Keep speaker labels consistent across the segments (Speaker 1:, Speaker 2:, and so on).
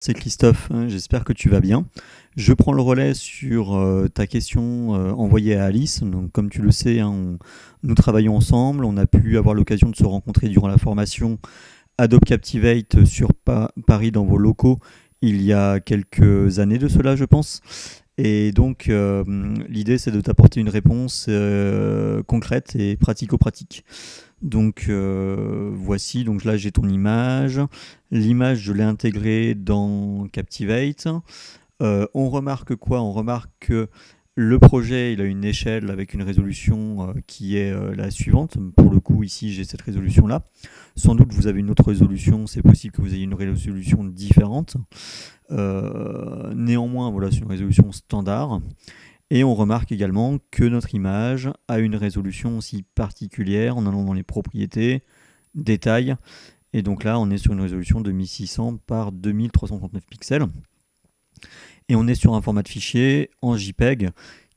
Speaker 1: C'est Christophe, hein, j'espère que tu vas bien. Je prends le relais sur ta question envoyée à Alice. Donc, comme tu le sais, hein, nous travaillons ensemble. On a pu avoir l'occasion de se rencontrer durant la formation Adobe Captivate sur Paris dans vos locaux il y a quelques années de cela, je pense. Et donc, l'idée, c'est de t'apporter une réponse concrète et pratico-pratique. Donc voici, donc là j'ai ton image. L'image je l'ai intégrée dans Captivate. On remarque quoi? On remarque que le projet il a une échelle avec une résolution qui est la suivante. Pour le coup ici j'ai cette résolution là. Sans doute vous avez une autre résolution, c'est possible que vous ayez une résolution différente. Néanmoins voilà c'est une résolution standard. Et on remarque également que notre image a une résolution aussi particulière en allant dans les propriétés, détails. Et donc là, on est sur une résolution de 1600 par 2339 pixels. Et on est sur un format de fichier en JPEG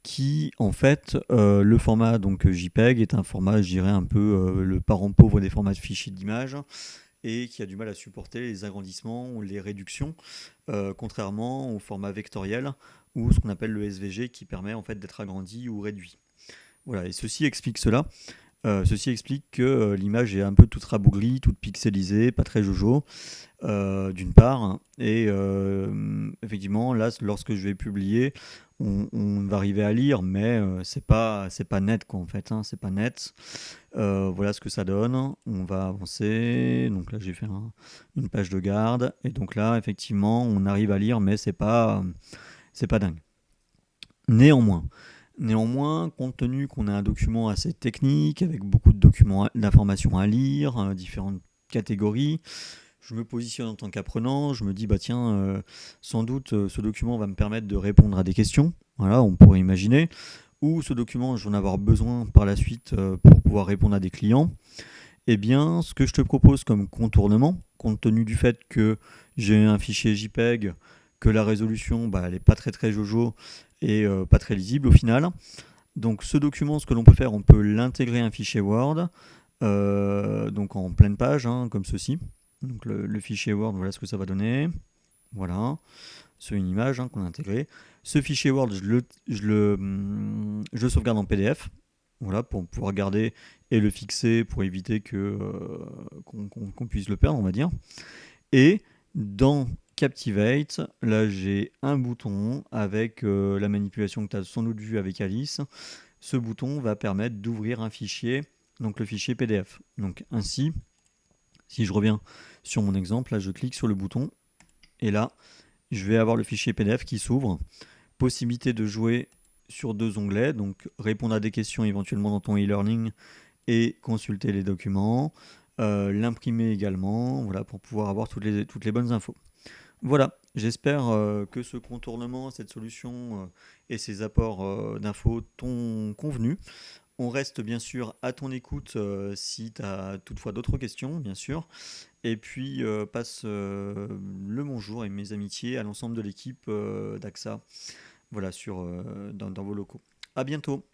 Speaker 1: qui, en fait, le format donc JPEG est un format, je dirais, un peu le parent pauvre des formats de fichiers d'image et qui a du mal à supporter les agrandissements ou les réductions, contrairement au format vectoriel ou ce qu'on appelle le SVG qui permet en fait d'être agrandi ou réduit. Voilà, et ceci explique cela. Ceci explique que l'image est un peu toute rabougrie, toute pixelisée, pas très jojo, d'une part. Hein, et effectivement, là, lorsque je vais publier, on va arriver à lire, mais c'est pas net, quoi, en fait. Hein, c'est pas net. Voilà ce que ça donne. On va avancer. Donc là, j'ai fait une page de garde. Et donc là, effectivement, on arrive à lire, mais c'est pas dingue. Néanmoins, compte tenu qu'on a un document assez technique, avec beaucoup de documents d'informations à lire, différentes catégories, je me positionne en tant qu'apprenant, je me dis, bah tiens, sans doute ce document va me permettre de répondre à des questions, voilà, on pourrait imaginer, ou ce document, je vais en avoir besoin par la suite pour pouvoir répondre à des clients. Eh bien, ce que je te propose comme contournement, compte tenu du fait que j'ai un fichier JPEG, que la résolution, bah, elle n'est pas très très jojo et pas très lisible au final. Donc ce document, ce que l'on peut faire, on peut l'intégrer à un fichier Word, donc en pleine page, hein, comme ceci. Donc le fichier Word, voilà ce que ça va donner. Voilà, c'est une image hein, qu'on a intégrée. Ce fichier Word, je le sauvegarde en PDF. Voilà, pour pouvoir garder et le fixer pour éviter qu'on puisse le perdre, on va dire. Et dans Captivate, là j'ai un bouton avec la manipulation que tu as sans doute vue avec Alice. Ce bouton va permettre d'ouvrir un fichier, donc le fichier PDF. Donc ainsi, si je reviens sur mon exemple, là je clique sur le bouton et là je vais avoir le fichier PDF qui s'ouvre. Possibilité de jouer sur deux onglets, donc répondre à des questions éventuellement dans ton e-learning et consulter les documents, l'imprimer également, voilà, pour pouvoir avoir toutes les bonnes infos. Voilà, j'espère que ce contournement, cette solution et ces apports d'infos t'ont convenu. On reste bien sûr à ton écoute si tu as toutefois d'autres questions, bien sûr. Et puis passe le bonjour et mes amitiés à l'ensemble de l'équipe d'AXA, voilà, dans vos locaux. À bientôt.